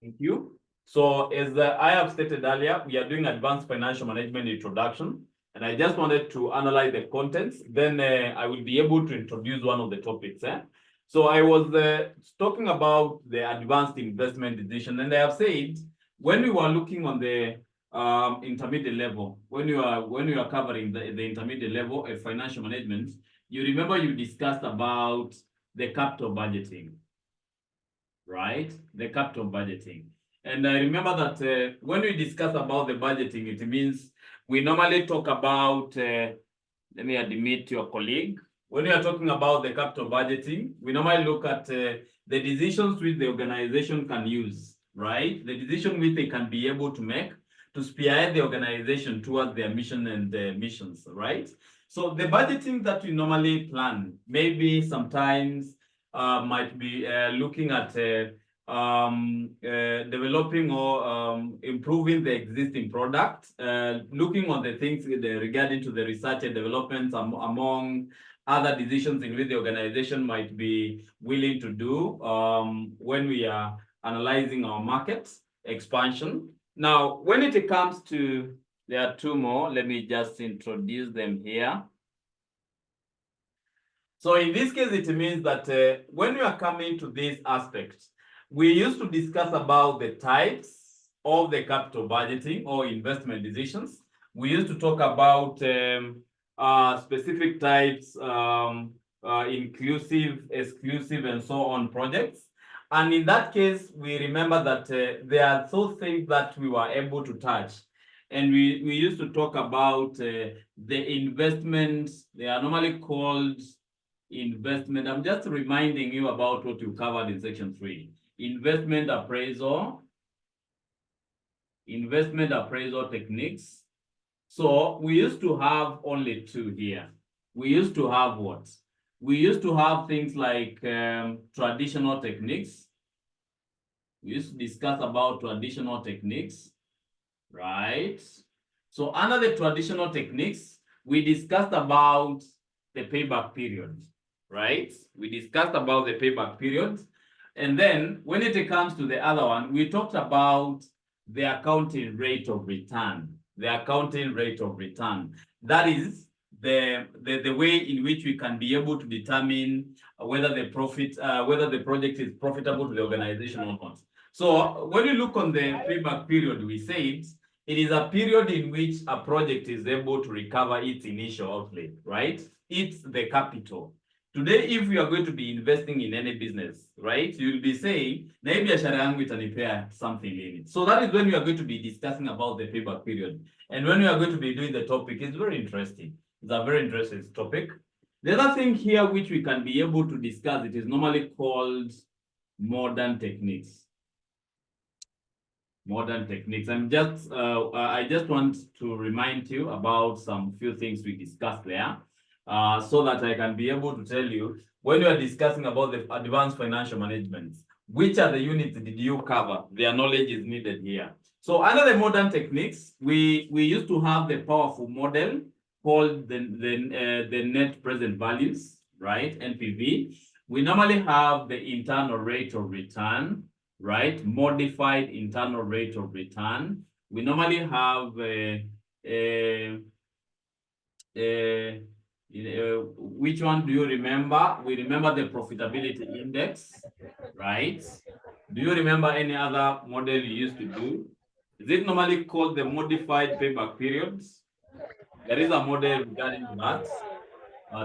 Thank you. So as I have stated earlier, we are doing advanced financial management introduction, and I just wanted to analyze the contents. Then I will be able to introduce one of the topics. So I was talking about the advanced investment decision, and I have said when we were looking on the intermediate level, when you are covering the intermediate level of financial management, you remember you discussed about the capital budgeting, right? The capital budgeting. And I remember that when we discuss about the budgeting, it means we normally talk about, let me admit your colleague. When we are talking about the capital budgeting, we normally look at the decisions which the organization can use, right? The decision which they can be able to make to spearhead the organization towards their mission and missions, right? So the budgeting that we normally plan, maybe sometimes might be looking at developing or improving the existing product, looking on the things regarding to the research and development among other decisions in which the organization might be willing to do when we are analyzing our market expansion. Now, when it comes to, there are two more, let me just introduce them here. So in this case, it means that when we are coming to this aspect, we used to discuss about the types of the capital budgeting or investment decisions. We used to talk about specific types, inclusive, exclusive, and so on projects. And in that case, we remember that there are those things that we were able to touch. And we used to talk about the investments. They are normally called investment. I'm just reminding you about what you covered in section 3. Investment appraisal techniques. So we used to have only two here. We used to have what? We used to have things like traditional techniques. We used to discuss about traditional techniques, right? So under the traditional techniques, we discussed about the payback period, right? We discussed about the payback period. And then when it comes to the other one, we talked about the accounting rate of return. The accounting rate of return. That is the way in which we can be able to determine whether the project is profitable to the organization or not. So when you look on the payback period, we said it is a period in which a project is able to recover its initial outlay, right? It's the capital. Today, if we are going to be investing in any business, right, you'll be saying, maybe biashara yangu itanipea something in it. So that is when we are going to be discussing about the payback period. And when we are going to be doing the topic, it's very interesting. It's a very interesting topic. The other thing here which we can be able to discuss, it is normally called modern techniques. Modern techniques. I just want to remind you about some few things we discussed there. So that I can be able to tell you when you are discussing about the advanced financial management, which are the units did you cover? Their knowledge is needed here. So under the modern techniques, we used to have the powerful model called the net present values, right? NPV. We normally have the internal rate of return, right? Modified internal rate of return. We normally have which one do you remember? We remember the profitability index, right? Do you remember any other model you used to do? Is it normally called the modified payback periods? There is a model regarding that.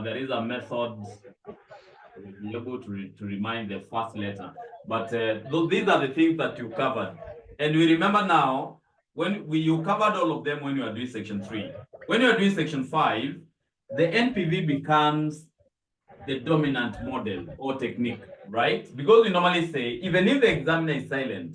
There is a method to be able to remind the first letter. But these are the things that you covered. And we remember now, when you covered all of them when you are doing section 3. When you are doing section 5, the NPV becomes the dominant model or technique, right? Because we normally say, even if the examiner is silent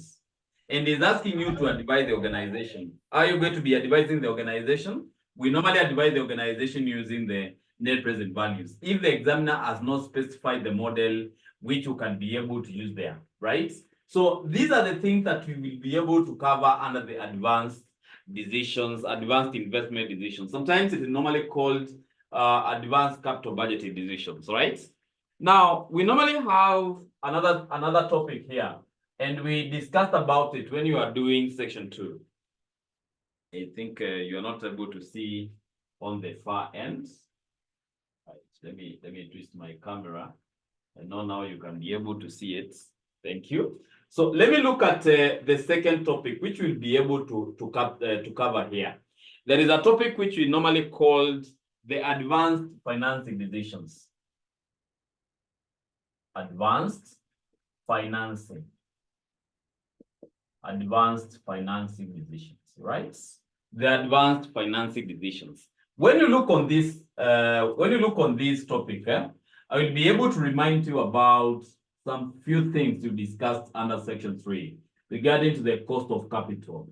and is asking you to advise the organization, are you going to be advising the organization? We normally advise the organization using the net present values. If the examiner has not specified the model which you can be able to use there, right? So these are the things that we will be able to cover under the advanced decisions, advanced investment decisions. Sometimes it is normally called advanced capital budgeting decisions, right? Now, we normally have another topic here. And we discussed about it when you are doing section 2. I think you're not able to see on the far end. Right. Let me twist my camera. And now you can be able to see it. Thank you. So let me look at the second topic, which we'll be able to cover here. There is a topic which we normally called the advanced financing decisions. Advanced financing. Advanced financing decisions, right? The advanced financing decisions. When you look on this topic, I will be able to remind you about some few things we discussed under section 3 regarding to the cost of capital.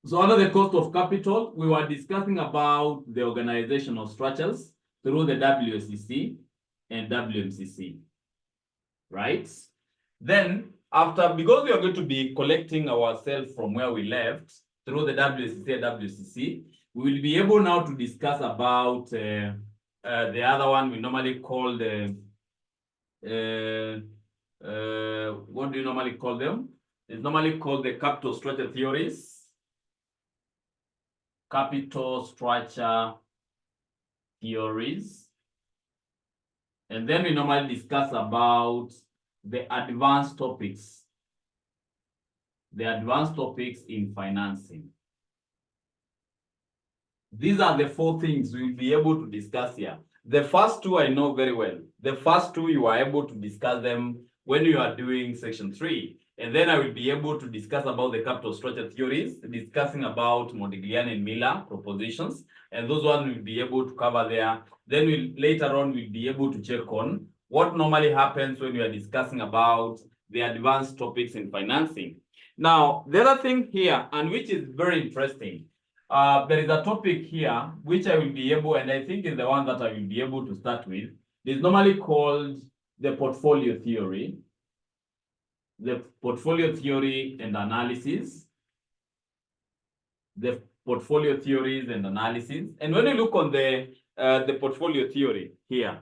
So under the cost of capital, we were discussing about the organizational structures through the WSCC and WMCC, right? Then because we are going to be collecting ourselves from where we left through the WSCC and WCC, we will be able now to discuss about the other one we normally call the what do you normally call them? It's normally called the capital structure theories. Capital structure theories. And then we normally discuss about the advanced topics. The advanced topics in financing. These are the 4 things we'll be able to discuss here. The first 2 I know very well. The first 2 you are able to discuss them when you are doing section 3. And then I will be able to discuss about the capital structure theories, discussing about Modigliani and Miller propositions. And those ones we'll be able to cover there. Then later on, we'll be able to check on what normally happens when we are discussing about the advanced topics in financing. Now, the other thing here, and which is very interesting, there is a topic here which I will be able, and I think is the one that I will be able to start with. It's normally called the portfolio theory. The portfolio theory and analysis. The portfolio theories and analysis. And when you look on the portfolio theory here,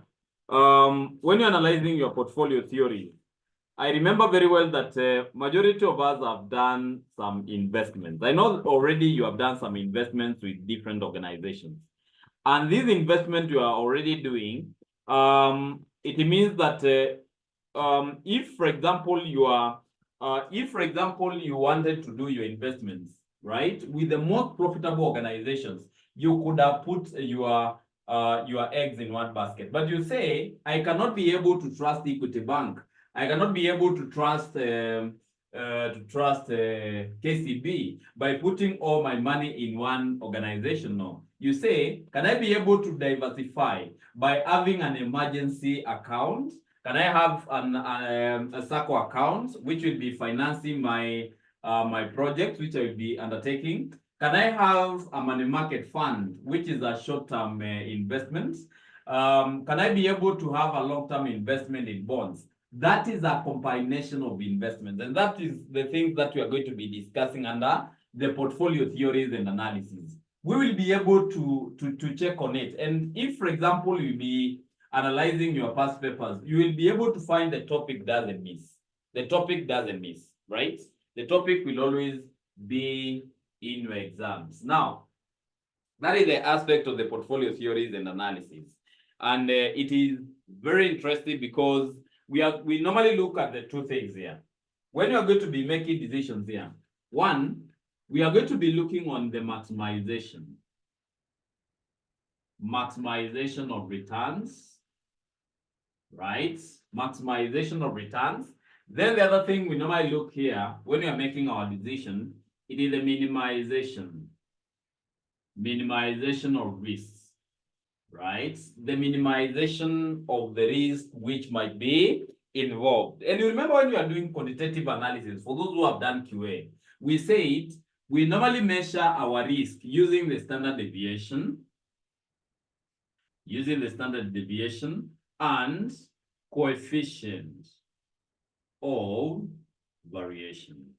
when you're analyzing your portfolio theory, I remember very well that majority of us have done some investments. I know already you have done some investments with different organizations. And these investments you are already doing, it means that if, for example, you wanted to do your investments, right, with the most profitable organizations, you could have put your eggs in one basket. But you say, I cannot be able to trust Equity Bank. I cannot be able to trust KCB by putting all my money in one organization. No. You say, can I be able to diversify by having an emergency account? Can I have a SACCO account which will be financing my project which I will be undertaking? Can I have a money market fund which is a short-term investment? Can I be able to have a long-term investment in bonds? That is a combination of investments, and that is the things that we are going to be discussing under the portfolio theories and analysis. We will be able to check on it. And if, for example, you'll be analyzing your past papers, you will be able to find the topic doesn't miss. The topic doesn't miss, right? The topic will always be in your exams. Now, that is the aspect of the portfolio theories and analysis. And it is very interesting because we normally look at the 2 things here. When you are going to be making decisions here, 1, we are going to be looking on the maximization of returns, right? Maximization of returns. Then the other thing we normally look here when we are making our decision, it is the minimization of risks. Right? The minimization of the risk which might be involved. And you remember when you are doing quantitative analysis, for those who have done QA, we said we normally measure our risk using the standard deviation, and coefficient of variation.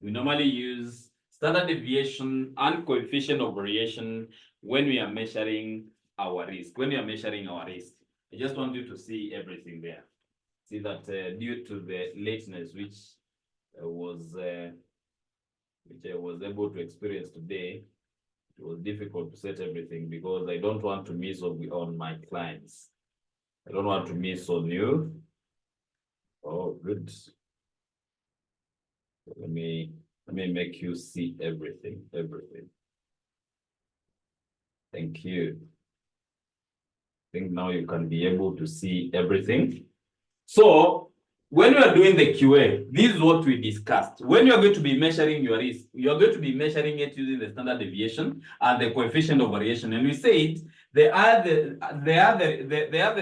We normally use standard deviation and coefficient of variation when we are measuring our risk. I just want you to see everything there. See that due to the lateness which I was able to experience today, it was difficult to set everything because I don't want to miss on my clients. I don't want to miss on you. Oh, good. Let me make you see everything. Thank you. I think now you can be able to see everything. So when we are doing the QA, this is what we discussed. When you are going to be measuring your risk, you are going to be measuring it using the standard deviation and the coefficient of variation. And we said they are the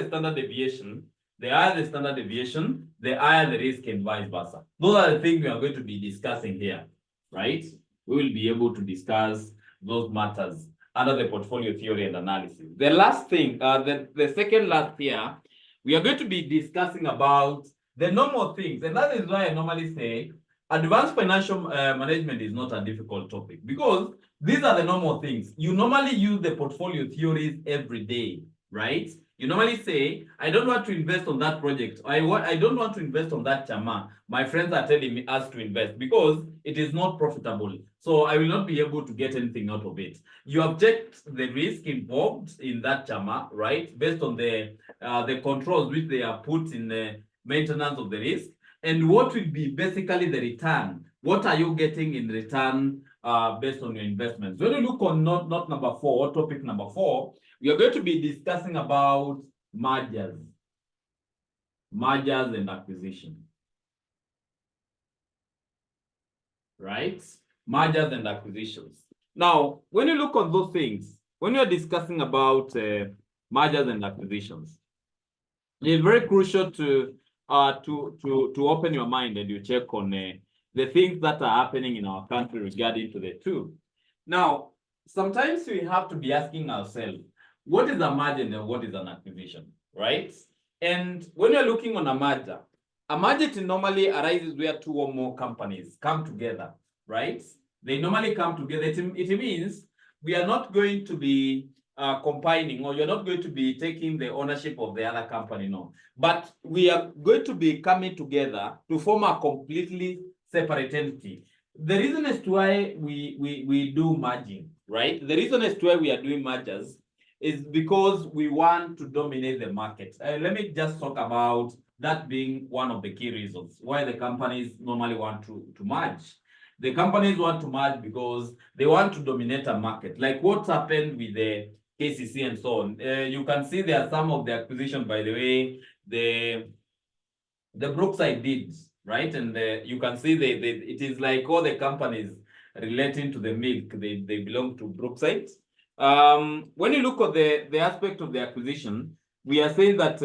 standard deviation, the higher the standard deviation, the higher the risk and vice versa. Those are the things we are going to be discussing here, right? We will be able to discuss those matters under the portfolio theory and analysis. The last thing, the second last here, we are going to be discussing about the normal things. And that is why I normally say advanced financial management is not a difficult topic because these are the normal things. You normally use the portfolio theories every day, right? You normally say, I don't want to invest on that project. I don't want to invest on that chama. My friends are telling us to invest because it is not profitable. So I will not be able to get anything out of it. You have checked the risk involved in that chama, right? Based on the controls which they are put in the maintenance of the risk. And what will be basically the return? What are you getting in return based on your investments? When you look on note number 4, topic number 4, we are going to be discussing about mergers and acquisition. Right? Mergers and acquisitions. Now, when you look on those things, when you're discussing about mergers and acquisitions, it's very crucial to open your mind and you check on the things that are happening in our country regarding to the two. Now, sometimes we have to be asking ourselves, what is a merger and what is an acquisition, right? And when you're looking on a merger normally arises where 2 or more companies come together, right? They normally come together. It means we are not going to be combining, or you're not going to be taking the ownership of the other company, no. But we are going to be coming together to form a completely separate entity. The reason as to why we do merging, right? The reason as to why we are doing mergers is because we want to dominate the market. Let me just talk about that being one of the key reasons why the companies normally want to merge. The companies want to merge because they want to dominate a market. Like what happened with the KCC and so on. You can see there are some of the acquisition, by the way, the Brookside did, right? And you can see it is like all the companies relating to the milk, they belong to Brookside. When you look at the aspect of the acquisition, we are saying that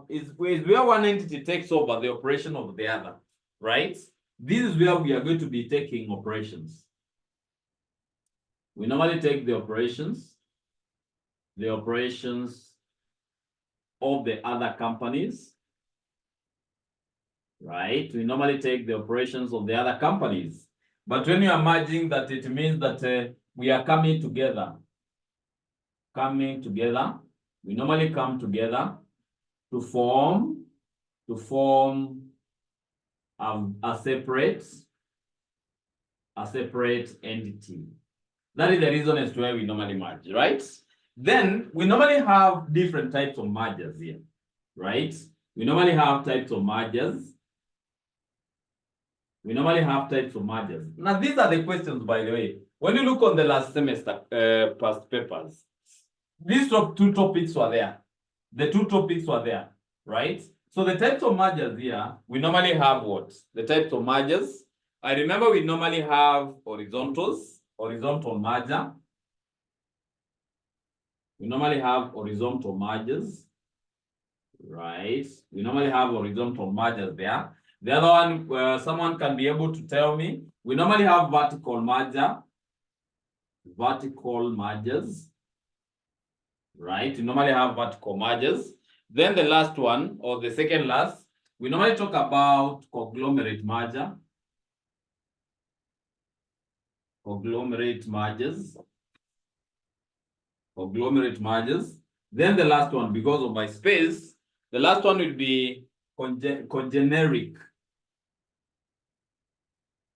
is where one entity takes over the operation of the other, right? This is where we are going to be taking operations. We normally take the operations of the other companies, right? We normally take the operations of the other companies. But when you are merging, that it means that we are coming together. We normally come together to form a separate entity. That is the reason as to why we normally merge, right? Then we normally have different types of mergers here, right? We normally have types of mergers. Now, these are the questions, by the way. When you look on the last semester past papers, these 2 topics were there. The 2 topics were there, right? So the types of mergers here, we normally have what? The types of mergers. I remember we normally have horizontal merger. We normally have horizontal mergers, right? We normally have horizontal mergers there. The other one, someone can be able to tell me, we normally have vertical mergers, right? We normally have vertical mergers. Then the last one, or the second last, we normally talk about conglomerate merger. Conglomerate mergers. Then the last one, because of my space, The last one will be congeneric.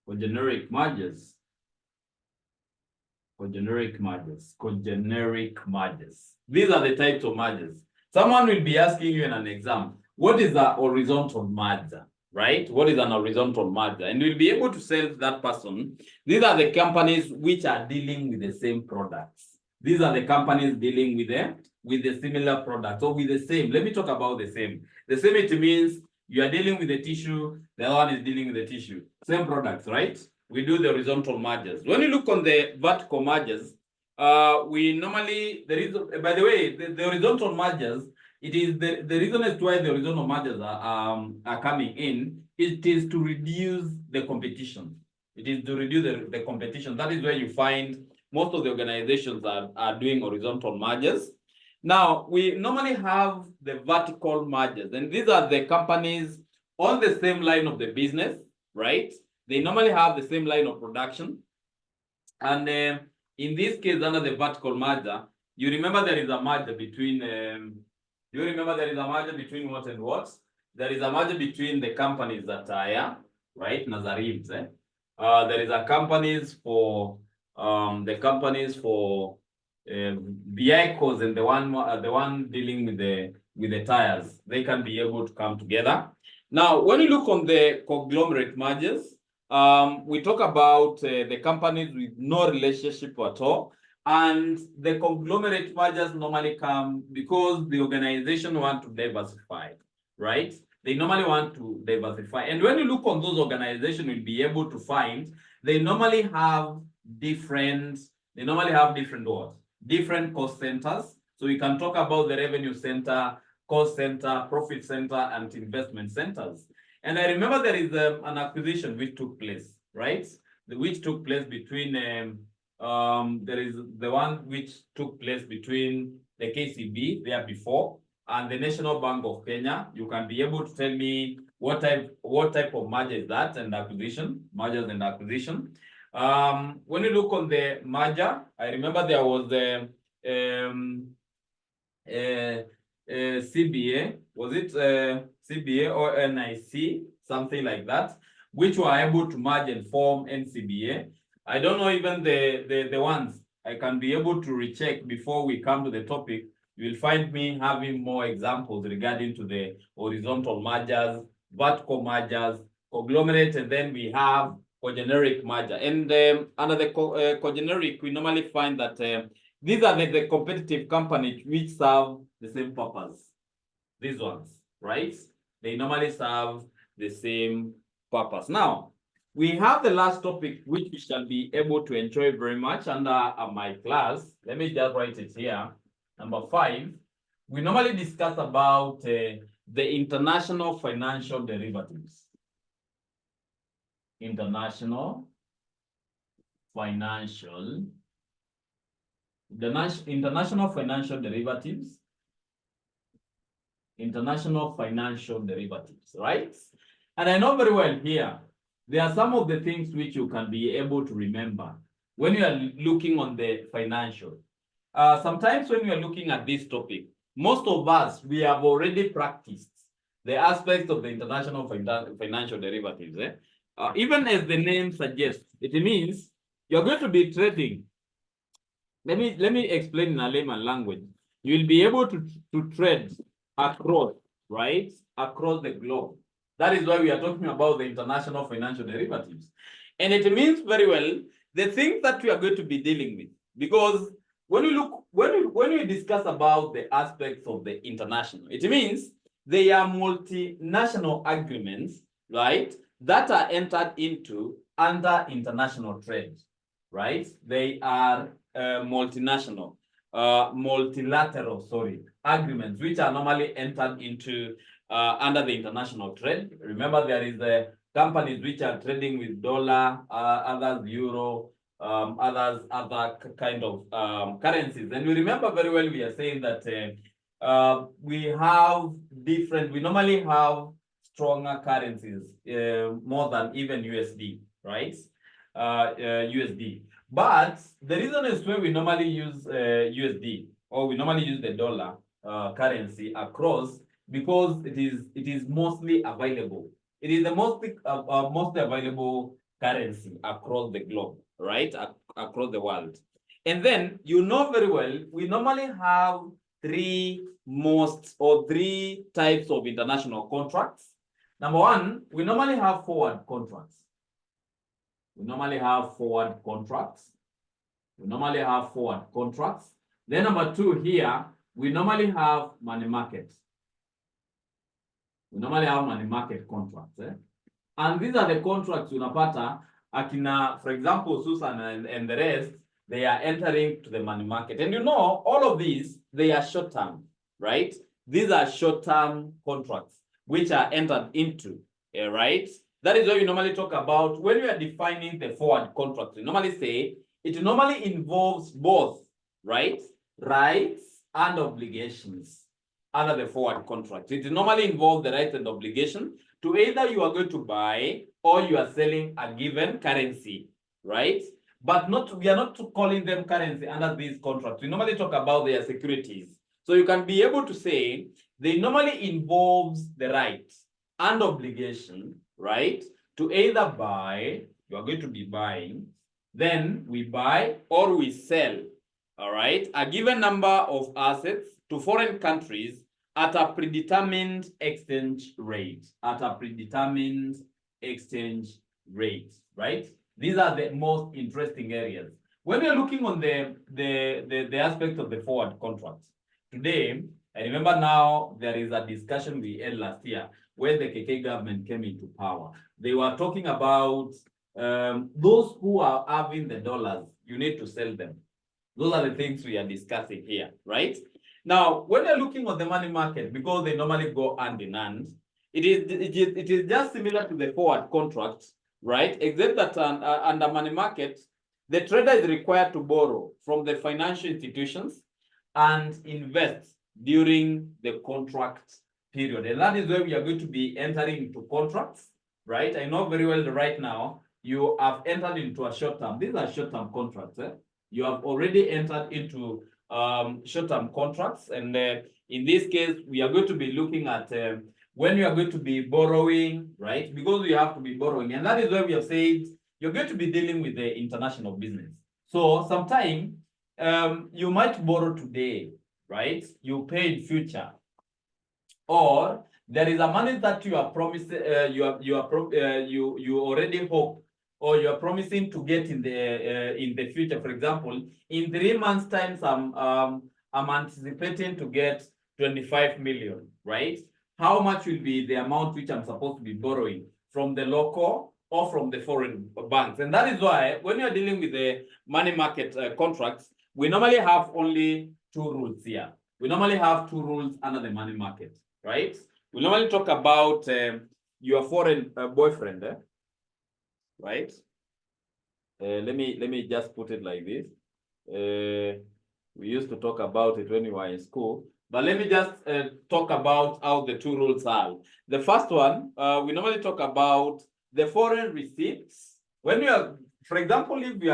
Congeneric mergers. Congeneric mergers. Congeneric mergers. These are the types of mergers. Someone will be asking you in an exam, what is a horizontal merger? Right? What is an horizontal merger? And we'll be able to tell that person, these are the companies which are dealing with the same products. These are the companies dealing with the similar products or with the same. Let me talk about the same. The same, it means you are dealing with the tissue, the other one is dealing with the tissue. Same products, right? We do the horizontal mergers. When you look on the vertical mergers, we normally, there is, by the way, the horizontal mergers, it is the reason as to why the horizontal mergers are coming in, it is to reduce the competition. It is to reduce the competition. That is where you find most of the organizations are doing horizontal mergers. Now, we normally have the vertical mergers, and these are the companies on the same line of the business, right? They normally have the same line of production. And in this case, under the vertical merger, you remember there is a merger between, you remember there is a merger between what and what? There is a merger between the companies that are here, right? Nazarims, there is a companies for, vehicles and the one dealing with the tires. They can be able to come together. Now, when you look on the conglomerate mergers, we talk about the companies with no relationship at all. And the conglomerate mergers normally come because the organization want to diversify, right? They normally want to diversify. And when you look on those organizations, you'll be able to find they normally have different what? Different cost centers. So we can talk about the revenue center, cost center, profit center, and investment centers. And I remember there is an acquisition which took place, right? Which took place between, there is the one which took place between the KCB there before and the National Bank of Kenya. You can be able to tell me what type of merger is that and acquisition, mergers and acquisition. When you look on the merger, I remember there was the CBA, was it CBA or NIC, something like that, which were able to merge and form NCBA. I don't know even the ones. I can be able to recheck before we come to the topic. You will find me having more examples regarding to the horizontal mergers, vertical mergers, conglomerate, and then we have cogeneric merger. And under the cogeneric, we normally find that these are the competitive companies which serve the same purpose. These ones, right? They normally serve the same purpose. Now, we have the last topic which we shall be able to enjoy very much under my class. Let me just write it here. Number 5, we normally discuss about the international financial derivatives. International financial derivatives. International financial derivatives, right? And I know very well here, there are some of the things which you can be able to remember when you are looking on the financial. Sometimes when we are looking at this topic, most of us, we have already practiced the aspects of the international financial derivatives. Even as the name suggests, it means you're going to be trading. Let me explain in a layman language. You will be able to trade across, right? Across the globe. That is why we are talking about the international financial derivatives. And it means very well the things that we are going to be dealing with. Because when we discuss about the aspects of the international, it means they are multinational agreements, right? That are entered into under international trade, right? They are multinational, multilateral, agreements, which are normally entered into under the international trade. Remember, there is the companies which are trading with dollar, others euro, others other kind of currencies. And we remember very well, we are saying that we normally have stronger currencies, more than even USD, right? USD. But the reason is why we normally use USD, or we normally use the dollar currency across because it is mostly available. It is the most available currency across the globe, right? Across the world. And then you know very well, we normally have three types of international contracts. Number one, we normally have forward contracts. We normally have forward contracts. We normally have forward contracts. Then number two here, we normally have money markets. We normally have money market contracts. And these are the contracts unapata akina, for example, Susan and the rest, they are entering to the money market. And you know, all of these, they are short-term, right? These are short-term contracts which are entered into, right? That is what you normally talk about when you are defining the forward contract. You normally say it normally involves both, right? Rights and obligations under the forward contract. It normally involves the rights and obligation to either you are going to buy or you are selling a given currency, right? But we are not calling them currency under these contracts. We normally talk about their securities. So you can be able to say they normally involves the right and obligation, right? To either buy, you are going to be buying, then we buy or we sell, all right, a given number of assets to foreign countries at a predetermined exchange rate, right? These are the most interesting areas. When we are looking on the aspect of the forward contracts, today, I remember now there is a discussion we had last year when the KK government came into power. They were talking about those who are having the dollars, you need to sell them. Those are the things we are discussing here, right? Now, when you're looking at the money market, because they normally go hand in hand, it is just similar to the forward contract, right? Except that under money market, the trader is required to borrow from the financial institutions and invest during the contract period. And that is where we are going to be entering into contracts, right? I know very well that right now you have entered into a short term. These are short term contracts. You have already entered into short-term contracts. And in this case, we are going to be looking at when you are going to be borrowing, right? Because you have to be borrowing. And that is why we have said you're going to be dealing with the international business. So sometime you might borrow today, right? You pay in future. Or there is a money that you are promised, you already hope or you are promising to get in the future. For example, in 3 months' time, I'm anticipating to get 25 million, right? How much will be the amount which I'm supposed to be borrowing from the local or from the foreign banks? And that is why when you're dealing with the money market contracts, we normally have only 2 rules here. We normally have 2 rules under the money market, right? We normally talk about your foreign boyfriend, right? Let me just put it like this. We used to talk about it when we were in school, but let me just talk about how the 2 rules are. The first one, we normally talk about the foreign receipts. When we are, for example, if we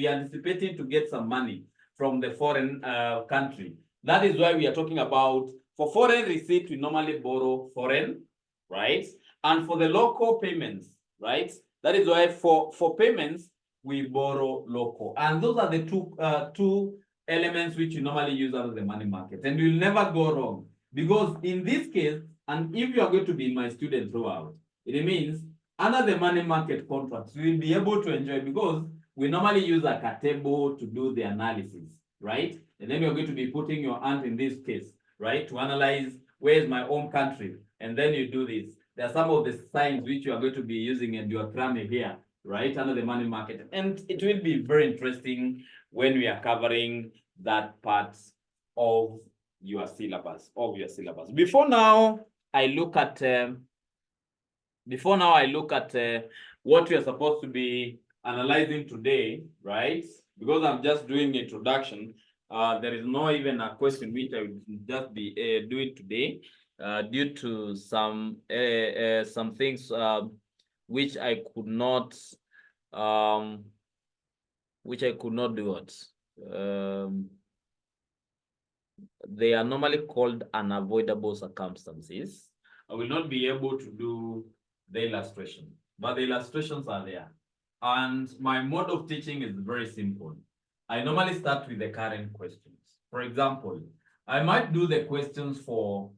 are anticipating to get some money from the foreign country, that is why we are talking about for foreign receipt, we normally borrow foreign, right? And for the local payments, right? That is why for payments, we borrow local. And those are the two elements which you normally use out of the money market. And you'll never go wrong. Because in this case, and if you are going to be my student throughout, it means under the money market contracts, you will be able to enjoy because we normally use like a table to do the analysis, right? And then you're going to be putting your hand in this case, right? To analyze where is my home country. And then you do this. There are some of the signs which you are going to be using and you are cramming here, right? Under the money market. And it will be very interesting when we are covering that part of your syllabus, Before now, I look at what we are supposed to be analyzing today, right? Because I'm just doing introduction, there is no even a question which I will just be doing today, due to some things which I could not do it. they are normally called unavoidable circumstances. I will not be able to do the illustration, but the illustrations are there. And my mode of teaching is very simple. I normally start with the current questions. For example, I might do the questions for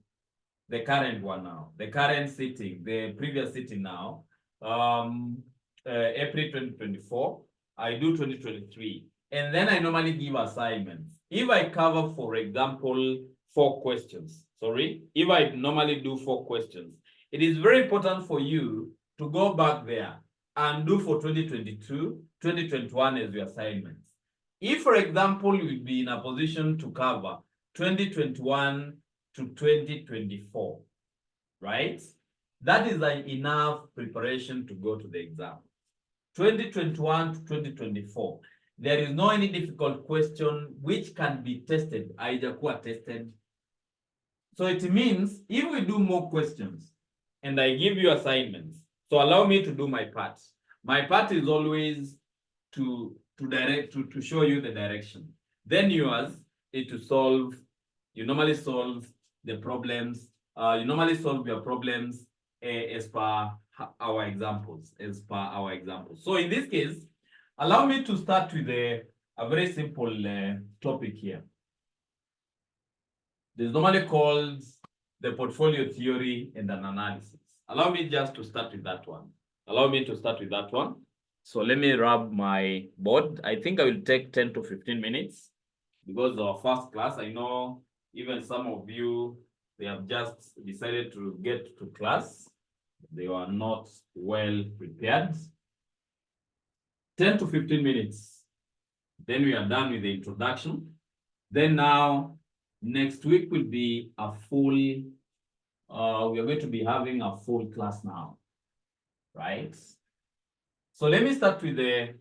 the current one now, the current sitting, the previous sitting now, April 2024, I do 2023. And then I normally give assignments. If I cover, for example, 4 questions, if I normally do 4 questions, it is very important for you to go back there and do for 2022, 2021 as your assignments. If, for example, you will be in a position to cover 2021 to 2024, right? That is enough preparation to go to the exam. 2021 to 2024, there is no any difficult question which can be tested, haijakuwa tested. So it means if we do more questions and I give you assignments, so allow me to do my part. My part is always to show you the direction. Then yours is to solve. You normally solve the problems. You normally solve your problems as per our examples. So in this case, allow me to start with a very simple topic here. This is normally called the portfolio theory and an analysis. Allow me just to start with that one. So let me rub my board. I think I will take 10 to 15 minutes because our first class, I know even some of you, they have just decided to get to class. They were not well prepared. 10 to 15 minutes. Then we are done with the introduction. Then now, next week will be a full, we are going to be having a full class now, right? So let me start with a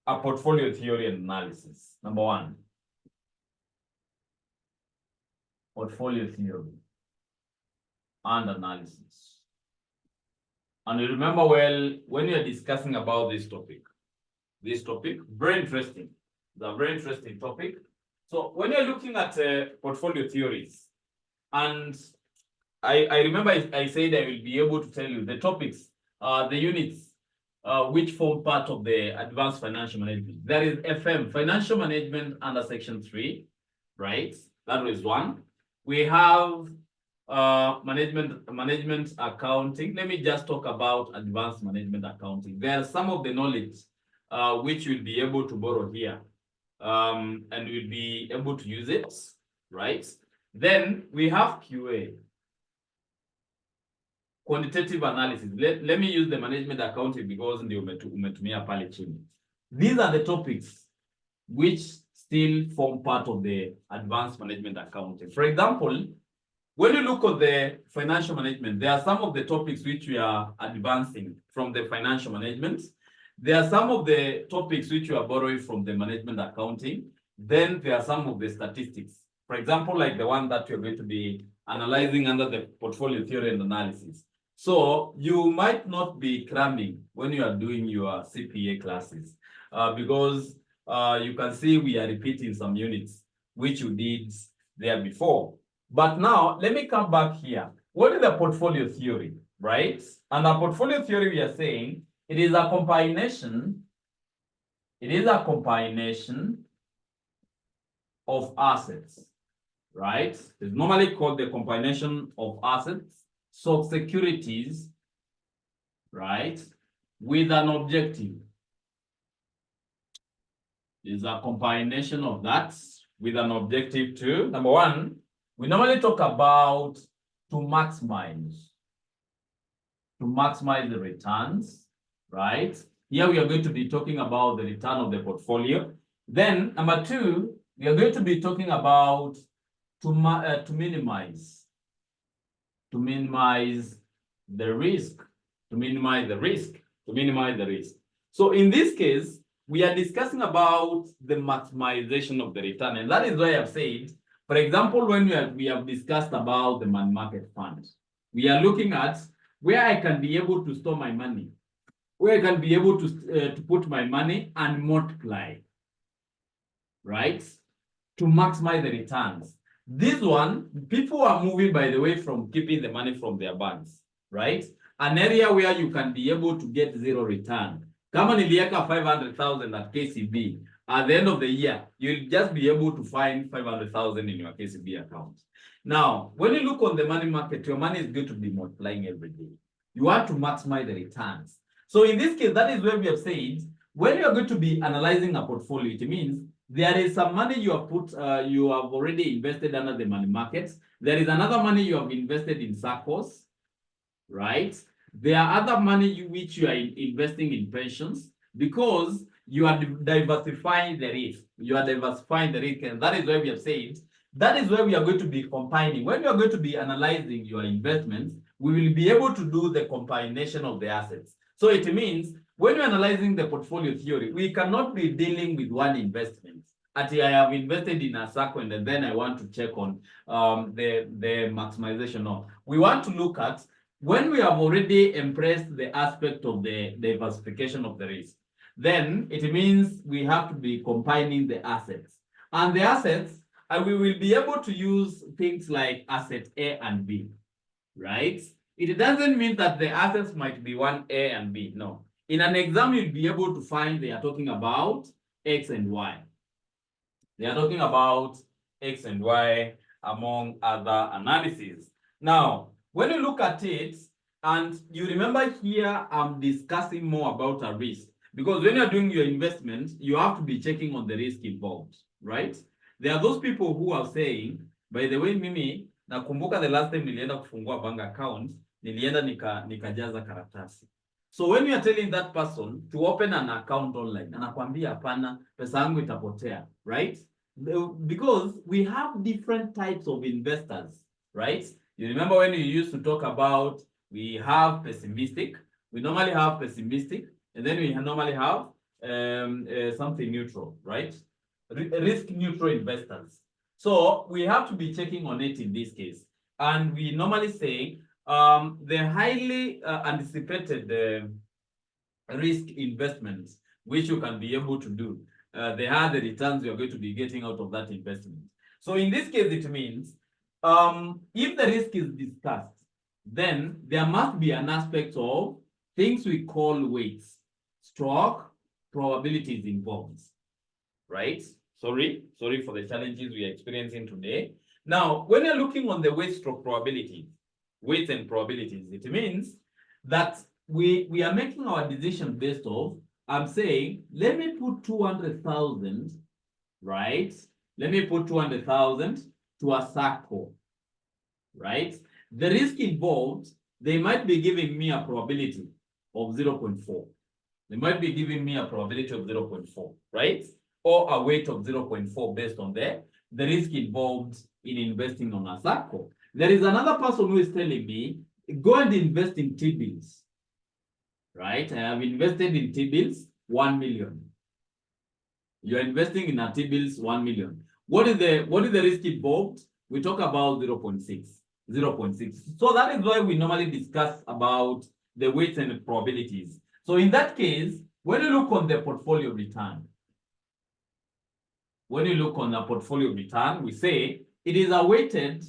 portfolio theory and analysis. Number 1. Portfolio theory and analysis. And you remember well, when you are discussing about this topic, very interesting. It's a very interesting topic. So when you're looking at portfolio theories, and I remember I said I will be able to tell you the topics, the units, which form part of the advanced financial management. There is FM, financial management under section 3, right? That was 1. We have management accounting. Let me just talk about advanced management accounting. There are some of the knowledge which you'll be able to borrow here, and we'll be able to use it, right? Then we have QA, quantitative analysis. Let me use the management accounting because ndio umetumia pale chini. These are the topics which still form part of the advanced management accounting. For example, when you look at the financial management, there are some of the topics which we are advancing from the financial management. There are some of the topics which you are borrowing from the management accounting. Then there are some of the statistics. For example, like the one that you're going to be analyzing under the portfolio theory and analysis. So you might not be cramming when you are doing your CPA classes because you can see we are repeating some units which you did there before. But now let me come back here. What is the portfolio theory, right? And the portfolio theory, we are saying it is a combination. It is a combination of assets, right? It's normally called the combination of assets. So securities, right, with an objective. Is a combination of that with an objective too. Number 1, we normally talk about to maximize the returns, right? Here we are going to be talking about the return of the portfolio. Then number 2, we are going to be talking about to minimize the risk, So in this case, we are discussing about the maximization of the return. And that is why I've said, for example, when we have discussed about the money market fund, we are looking at where I can be able to store my money, where I can be able to put my money and multiply, right? To maximize the returns. This one, people are moving, by the way, from keeping the money from their banks, right? An area where you can be able to get zero return. Kama nilieka 500,000 at KCB, at the end of the year, you'll just be able to find 500,000 in your KCB account. Now, when you look on the money market, your money is going to be multiplying every day. You want to maximize the returns. So in this case, that is where we have said, when you are going to be analyzing a portfolio, it means there is some money you have put, you have already invested under the money markets. There is another money you have invested in SACCOs, right? There are other money which you are investing in pensions, because you are diversifying the risk. You are diversifying the risk, and that is why we have said, that is where we are going to be combining. When we are going to be analyzing your investments, we will be able to do the combination of the assets. So it means when you're analyzing the portfolio theory, we cannot be dealing with one investment. Actually, I have invested in a SACCO and then I want to check on the maximization. No, we want to look at when we have already embraced the aspect of the diversification of the risk, then it means we have to be combining the assets. And the assets, we will be able to use things like asset A and B, right? It doesn't mean that the assets might be one A and B, no. In an exam, you'll be able to find they are talking about X and Y. They are talking about X and Y among other analyses. Now, when you look at it, and you remember here, I'm discussing more about a risk, because when you're doing your investment, you have to be checking on the risk involved, right? There are those people who are saying, by the way, mimi, nakumbuka the last time nilienda kufungua bank account, nilienda nikajaza karatasi. So when you are telling that person to open an account online, anakwambia hapana, pesa yangu itapotea, right? Because we have different types of investors, right? You remember when you used to talk about, we have pessimistic, we normally have pessimistic, and then we normally have something neutral, right? Risk neutral investors. So we have to be checking on it in this case. And we normally say the highly anticipated risk investments, which you can be able to do, they are the returns you are going to be getting out of that investment. So in this case, it means if the risk is discussed, then there must be an aspect of things we call weights, stroke probabilities involved, right? Sorry for the challenges we are experiencing today. Now, when you're looking on the weight stroke probabilities, weights and probabilities, it means that we are making our decision based off, I'm saying, let me put 200,000, right? Let me put 200,000 to a SACCO, right? The risk involved, they might be giving me a probability of 0.4. They might be giving me a probability of 0.4, right? Or a weight of 0.4 based on the risk involved in investing on a SACCO. There is another person who is telling me, go and invest in T-bills, right? I have invested in T-bills, 1 million. You are investing in a T-bills, 1 million. What is the risk involved? We talk about 0.6. 0.6. So that is why we normally discuss about the weights and the probabilities. So in that case, when you look on the portfolio return, we say it is aweighted.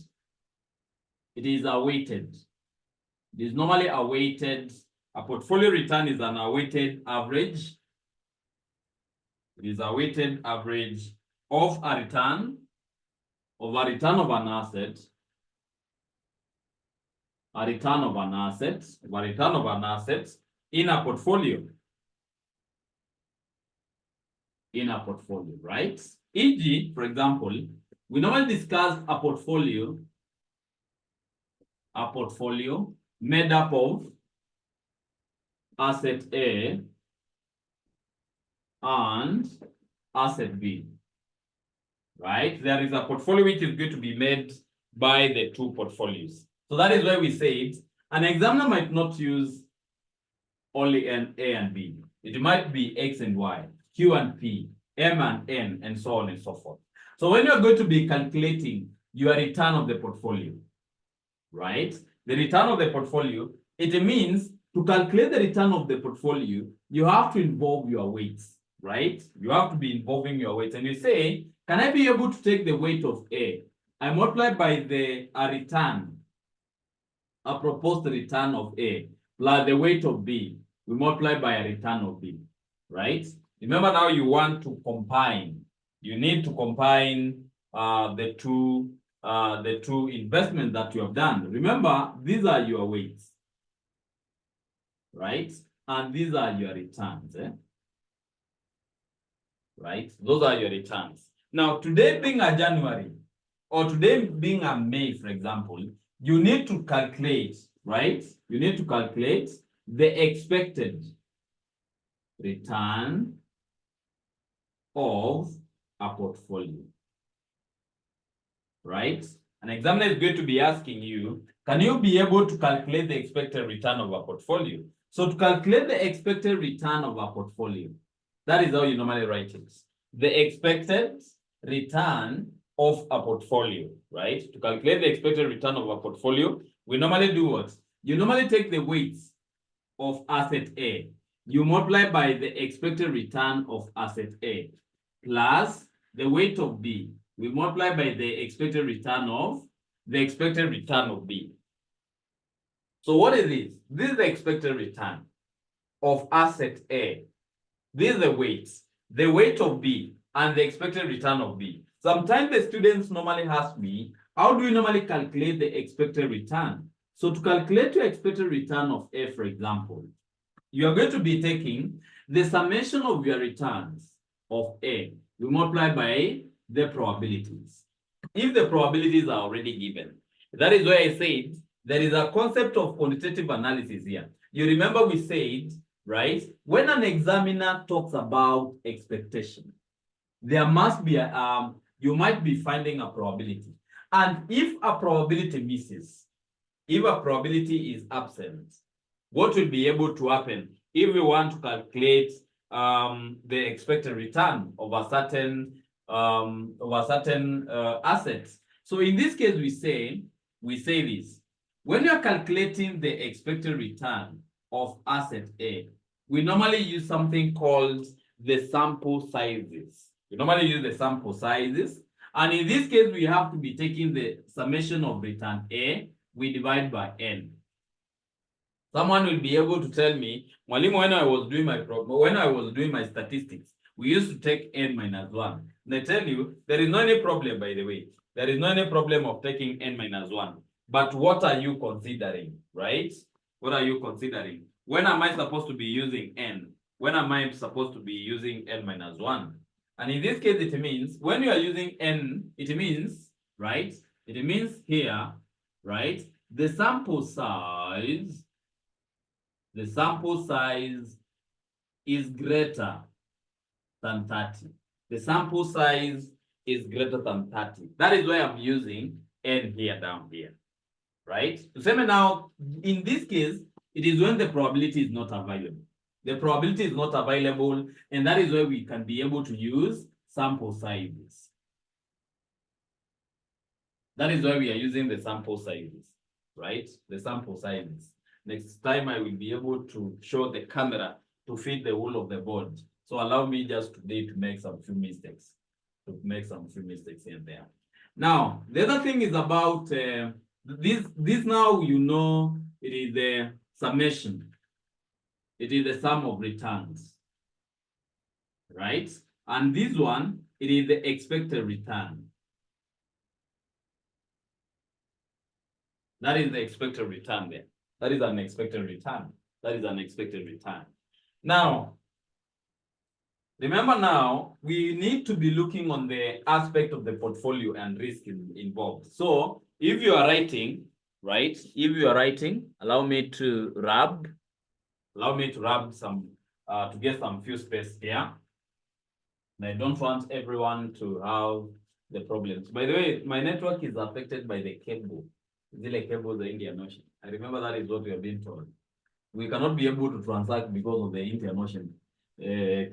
It is normally aweighted. A portfolio return is an aweighted average. It is a weighted average of a return of an asset. A return of an asset in a portfolio. Right? E.g., for example, we normally discuss a portfolio made up of asset A and asset B, right? There is a portfolio which is going to be made by the two portfolios. So that is why we said an examiner might not use only A and B. It might be X and Y, Q and P, M and N, and so on and so forth. So when you're going to be calculating your return of the portfolio, right? The return of the portfolio, it means to calculate the return of the portfolio, you have to involve your weights, right? You have to be involving your weights. And you say, can I be able to take the weight of A I multiply by the return, a proposed return of A, plus the weight of B. We multiply by a return of B, right? Remember now you want to combine. You need to combine the two investments that you have done. Remember, these are your weights, right? And these are your returns, right? Those are your returns. Now, today being a January, or today being a May, for example, you need to calculate, right? You need to calculate the expected return of a portfolio, right? An examiner is going to be asking you, can you be able to calculate the expected return of a portfolio? So to calculate the expected return of a portfolio, that is how you normally write it. The expected return of a portfolio, right? To calculate the expected return of a portfolio, we normally do what? You normally take the weights of asset A. You multiply by the expected return of asset A plus the weight of B. We multiply by the expected return of B. So what is this? This is the expected return of asset A. This is the weight of B, and the expected return of B. Sometimes the students normally ask me, how do we normally calculate the expected return? So to calculate your expected return of A, for example, you are going to be taking the summation of your returns of A. We multiply by the probabilities. If the probabilities are already given, that is why I said there is a concept of quantitative analysis here. You remember we said, right, when an examiner talks about expectation, there must be a, you might be finding a probability. And if a probability misses, if a probability is absent, what will be able to happen if we want to calculate the expected return of a certain asset? So in this case, we say this: when you're calculating the expected return of asset A, we normally use something called the sample sizes. We normally use the sample sizes, and in this case, we have to be taking the summation of return A. We divide by n. Someone will be able to tell me, Mwalimu, when I was doing my statistics, we used to take n minus 1. And I tell you, there is no any problem, by the way. There is no any problem of taking n minus 1. But what are you considering, right? What are you considering? When am I supposed to be using n? When am I supposed to be using n minus 1? And in this case, it means when you are using n, it means, right? It means here, right? The sample size is greater than 30. The sample size is greater than 30. That is why I'm using n here down here, right? So now, in this case, it is when the probability is not available. The probability is not available, and that is why we can be able to use sample sizes. That is why we are using the sample sizes, right? The sample sizes. Next time I will be able to show the camera to fit the whole of the board. So allow me just today to make some few mistakes, here and there. Now, the other thing is about this now, you know, it is the summation. It is the sum of returns, right? And this one, it is the expected return. That is the expected return there. That is an expected return. That is an expected return. Now, remember now, we need to be looking on the aspect of the portfolio and risk involved. So if you are writing, right? If you are writing, allow me to rub some, to get some few space here. And I don't want everyone to have the problems. By the way, my network is affected by the cable. The cable of the Indian Ocean. I remember that is what we have been told. We cannot be able to transact because of the Indian Ocean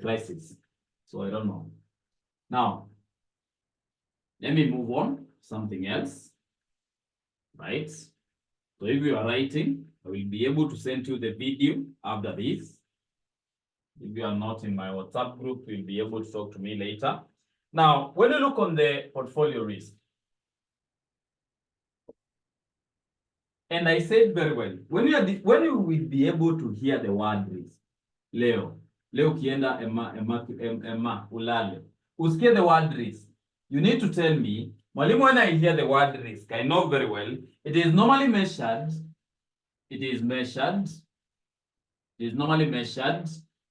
crisis. So I don't know. Now, let me move on. Something else, right? So if you are writing, I will be able to send you the video after this. If you are not in my WhatsApp group, you'll be able to talk to me later. Now, when you look on the portfolio risk, And I said very well, when you will be able to hear the word risk, leo kienda ema ulale, usikie the word risk, you need to tell me, mwalimu, when I hear the word risk, I know very well, it is normally measured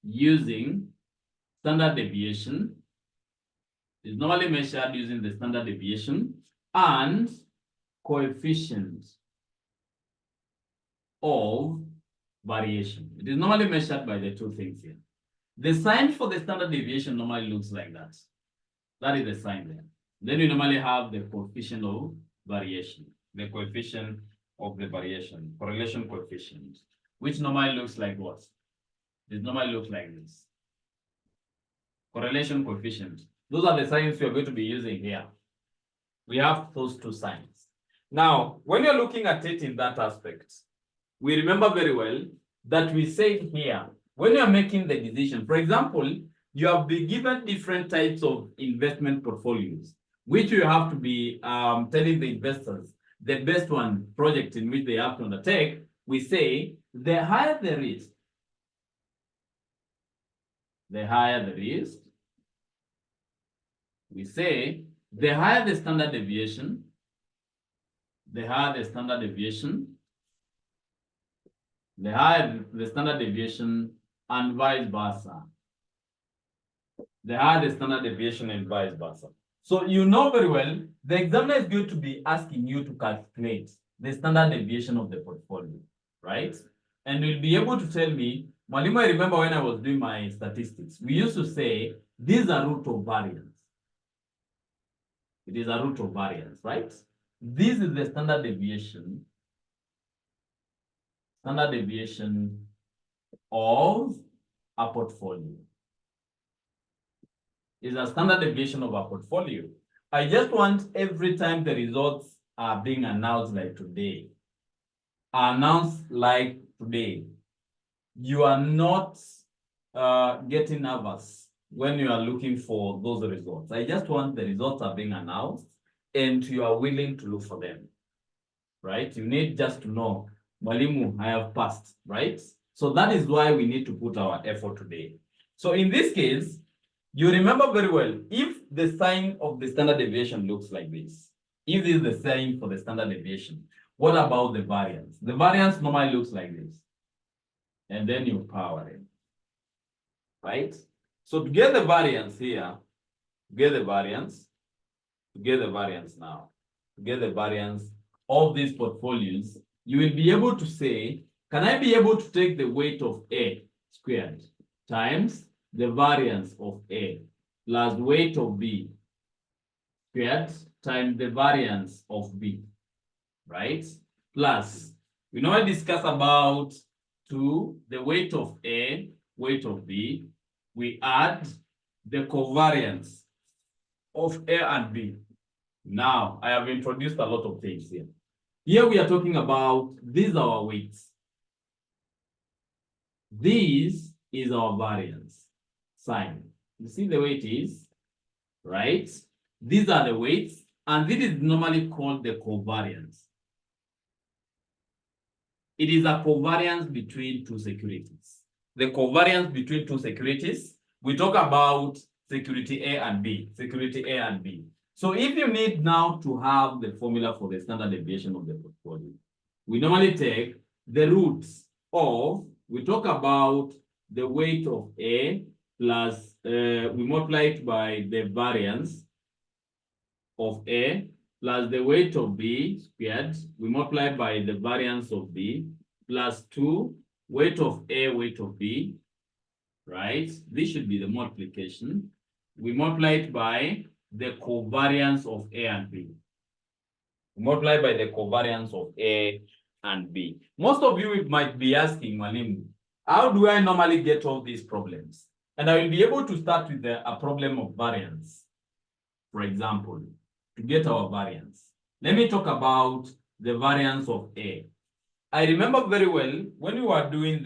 using standard deviation. It's normally measured using the standard deviation and coefficient of variation. It is normally measured by the two things here. The sign for the standard deviation normally looks like that. That is the sign there. Then you normally have the coefficient of variation, the coefficient of the variation, correlation coefficient, which normally looks like what? It normally looks like this. Correlation coefficient. Those are the signs we are going to be using here. We have those two signs. Now, when you're looking at it in that aspect, we remember very well that we said here, when you're making the decision, for example, you have been given different types of investment portfolios, which you have to be telling the investors the best one project in which they have to undertake. We say the higher the risk, we say the higher the standard deviation, the higher the standard deviation, and vice versa. The higher the standard deviation and vice versa. So you know very well, the examiner is going to be asking you to calculate the standard deviation of the portfolio, right? And you'll be able to tell me, Mwalimu, I remember when I was doing my statistics, we used to say, these are root of variance. It is a root of variance, right? This is the standard deviation of a portfolio. Is a standard deviation of a portfolio. I just want every time the results are being announced like today, you are not getting nervous when you are looking for those results. I just want the results are being announced and you are willing to look for them, right? You need just to know, Mwalimu, I have passed, right? So that is why we need to put our effort today. So in this case, you remember very well, if the sign of the standard deviation looks like this, if this is the sign for the standard deviation, what about the variance? The variance normally looks like this. And then you power it, right? So to get the variance here, get the variance of these portfolios, you will be able to say, can I be able to take the weight of A squared times the variance of A plus weight of B squared times the variance of B, right? Plus, we now discuss about to the weight of A, weight of B, we add the covariance of A and B. Now, I have introduced a lot of things here. Here we are talking about, these are our weights. This is our variance sign. You see the way it is, right? These are the weights, and this is normally called the covariance. It is a covariance between two securities. The covariance between two securities, we talk about security A and B, So if you need now to have the formula for the standard deviation of the portfolio, we normally take the roots of, we talk about the weight of A plus, we multiply it by the variance of A plus the weight of B squared, we multiply by the variance of B plus 2 weight of A, weight of B, right? This should be the multiplication. We multiply it by the covariance of A and B. We multiply by the covariance of A and B. Most of you might be asking, Mwalimu, how do I normally get all these problems? And I will be able to start with a problem of variance. For example, to get our variance, let me talk about the variance of A. I remember very well when we were doing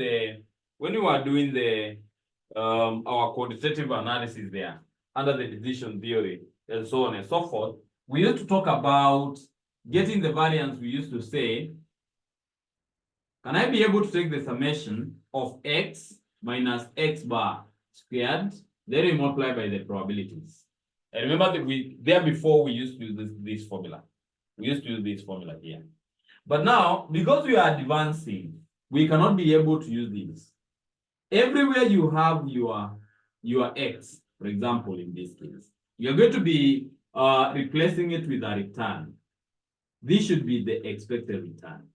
our quantitative analysis there under the decision theory and so on and so forth, we used to talk about getting the variance. We used to say Can I be able to take the summation of x minus x bar squared? Then we multiply by the probabilities. And remember that before we used to use this formula. We used to use this formula here. But now, because we are advancing, we cannot be able to use this. Everywhere you have your x, for example, in this case, you're going to be replacing it with a return. This should be the expected return.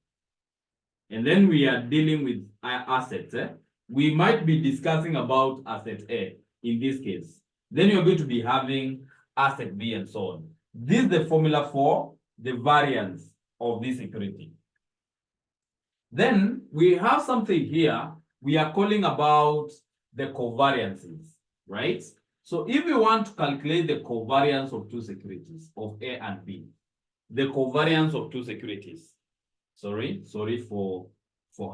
And then we are dealing with assets. We might be discussing about asset A in this case. Then you're going to be having asset B and so on. This is the formula for the variance of this security. Then we have something here we are calling about the covariances, right? So if you want to calculate the covariance of two securities of A and B, the covariance of two securities, sorry for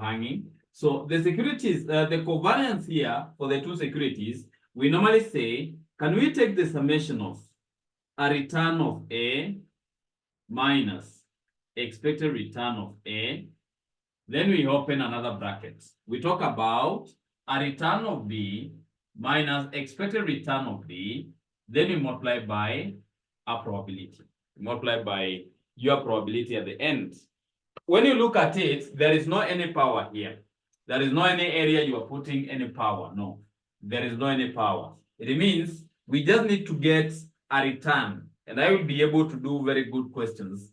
hanging. So the securities, the covariance here for the two securities, we normally say, can we take the summation of a return of A minus expected return of A? Then we open another bracket. We talk about a return of B minus expected return of B. Then we multiply by a probability. Multiply by your probability at the end. When you look at it, there is no any power here. There is no any area you are putting any power. No, there is no any power. It means we just need to get a return. And I will be able to do very good questions,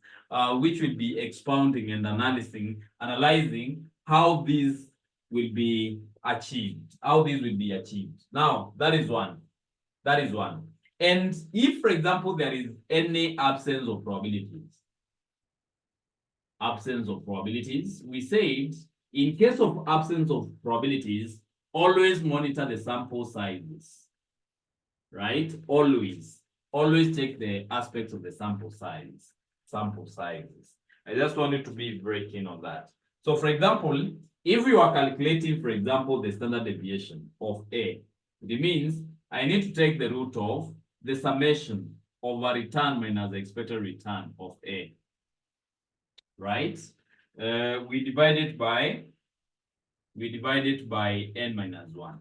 which will be expounding and analyzing how these will be achieved. How these will be achieved. Now, that is one. That is one. And if, for example, there is any absence of probabilities, we said, in case of absence of probabilities, always monitor the sample sizes, right? Always take the aspects of the sample sizes. I just wanted to be very keen on that. So for example, if we are calculating, for example, the standard deviation of A, it means I need to take the root of the summation of a return minus the expected return of A, right? We divide it by n minus 1.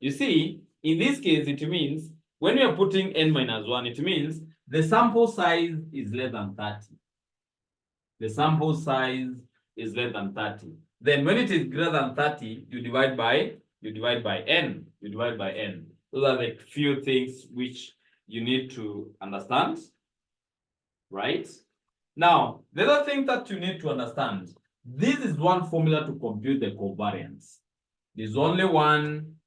You see, in this case, it means when we are putting n minus 1, it means the sample size is less than 30. The sample size is less than 30. Then when it is greater than 30, you divide by n. Those are the few things which you need to understand, right? Now, the other thing that you need to understand, this is one formula to compute the covariance. There's only one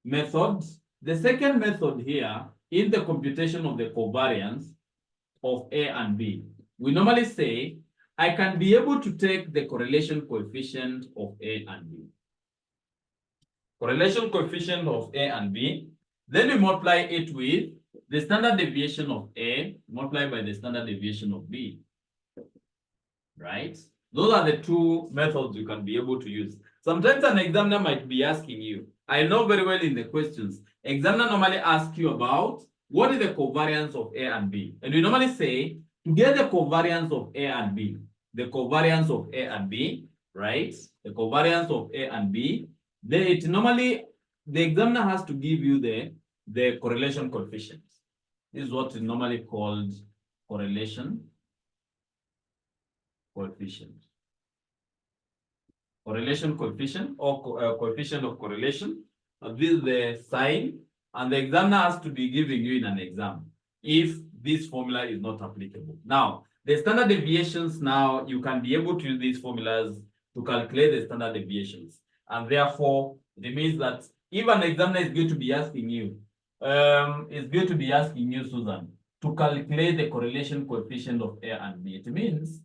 method. The second method here in the computation of the covariance of A and B, we normally say, I can be able to take the correlation coefficient of A and B. Correlation coefficient of A and B, then we multiply it with the standard deviation of A multiplied by the standard deviation of B, right? Those are the two methods you can be able to use. Sometimes an examiner might be asking you, I know very well in the questions, examiner normally asks you about what is the covariance of A and B? And we normally say, to get the covariance of A and B, right? The covariance of A and B, then the examiner has to give you the correlation coefficient. This is what is normally called correlation coefficient. Correlation coefficient or coefficient of correlation. This is the sign, and the examiner has to be giving you in an exam if this formula is not applicable. Now, the standard deviations, now you can be able to use these formulas to calculate the standard deviations. And therefore, it means that if an examiner is going to be asking you, Susan, to calculate the correlation coefficient of A and B, it means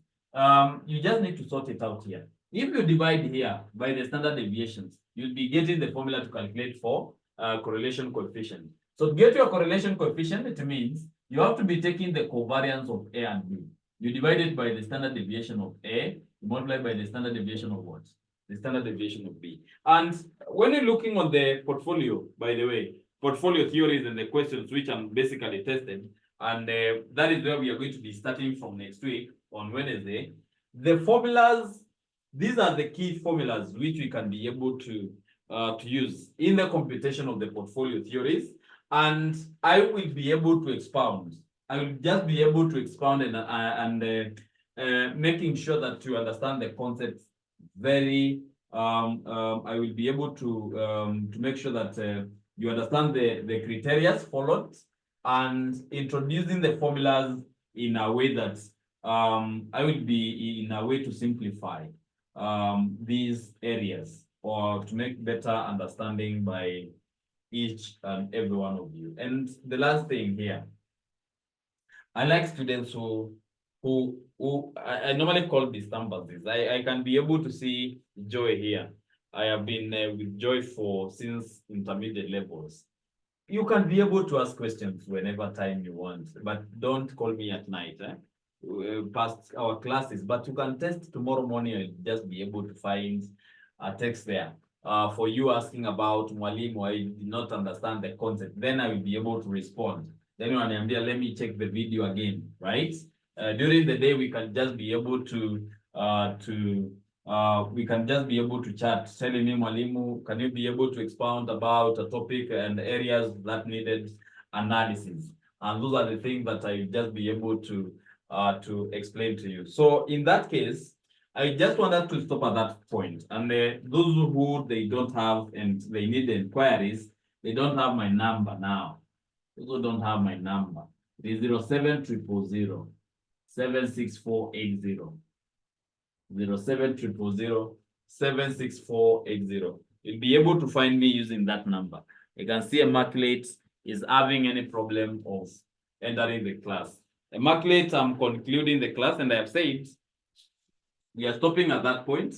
you just need to sort it out here. If you divide here by the standard deviations, you'll be getting the formula to calculate for correlation coefficient. So to get your correlation coefficient, it means you have to be taking the covariance of A and B. You divide it by the standard deviation of A, you multiply by the standard deviation of what? The standard deviation of B. And when you're looking on the portfolio, by the way, portfolio theories and the questions which I'm basically tested, and that is where we are going to be starting from next week. on Wednesday. The formulas, these are the key formulas which we can be able to use in the computation of the portfolio theories, and I will be able to expound. I will just be able to expound and making sure that you understand the concepts very. I will be able to make sure that you understand the criteria followed and introducing the formulas in a way that I will be in a way to simplify these areas or to make better understanding by each and every one of you. And the last thing here, I like students who I normally call these numbers. I can be able to see Joy here. I have been with Joy since intermediate levels. You can be able to ask questions whenever time you want, but don't call me at night, past our classes. But you can test tomorrow morning and just be able to find a text there. For you asking about Mwalimu, I did not understand the concept. Then I will be able to respond. Then when I'm there, let me check the video again, right? During the day, we can just be able to we can just be able to chat, telling me, Mwalimu, can you be able to expound about a topic and areas that needed analysis? And those are the things that I just be able to explain to you. So in that case, I just wanted to stop at that point. And those who they don't have and they need inquiries, they don't have my number now. Those who don't have my number, it is 07000 76480. 07000 76480. You'll be able to find me using that number. You can see Immaculate is having any problem of entering the class. Immaculate, I'm concluding the class, and I have said we are stopping at that point.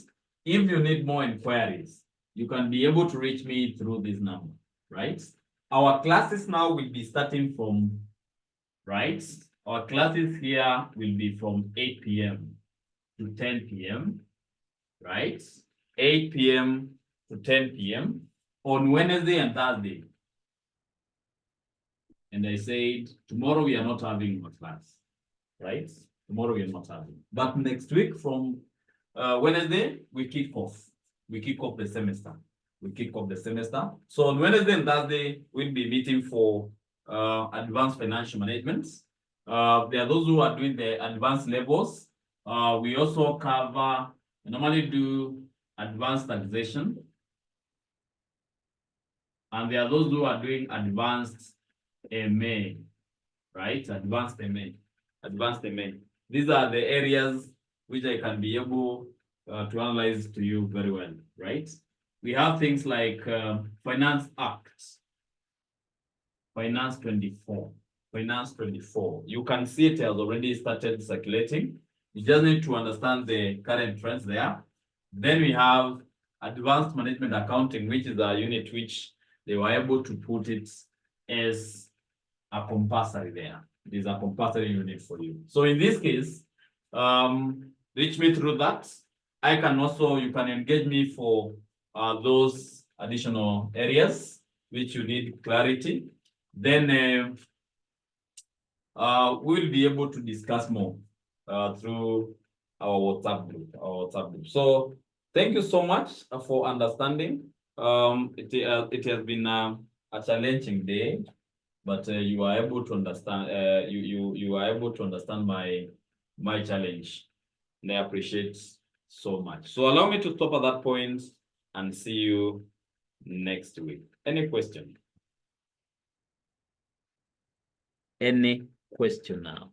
If you need more inquiries, you can be able to reach me through this number, right? Our classes now will be starting from, right? Our classes here will be from 8 p.m. to 10 p.m., right? 8 p.m. to 10 p.m. on Wednesday and Thursday. And I said, tomorrow we are not having a class, right? Tomorrow we are not having. But next week from Wednesday, we kick off. We kick off the semester. We kick off the semester. So on Wednesday and Thursday, we'll be meeting for advanced financial management. There are those who are doing the advanced levels. We also cover, we normally do advanced taxation. And there are those who are doing advanced MA, right? Advanced MA, advanced MA. These are the areas which I can be able to analyze to you very well, right? We have things like Finance Act, Finance 24, Finance 24. You can see it has already started circulating. You just need to understand the current trends there. Then we have Advanced Management Accounting, which is a unit which they were able to put it as a compulsory there. It is a compulsory unit for you. So in this case, reach me through that. I can also, you can engage me for those additional areas which you need clarity. Then we'll be able to discuss more through our WhatsApp group. So thank you so much for understanding. It has been a challenging day, but you are able to understand. You are able to understand my challenge, and I appreciate so much. So allow me to stop at that point and see you next week. Any question? Any question now?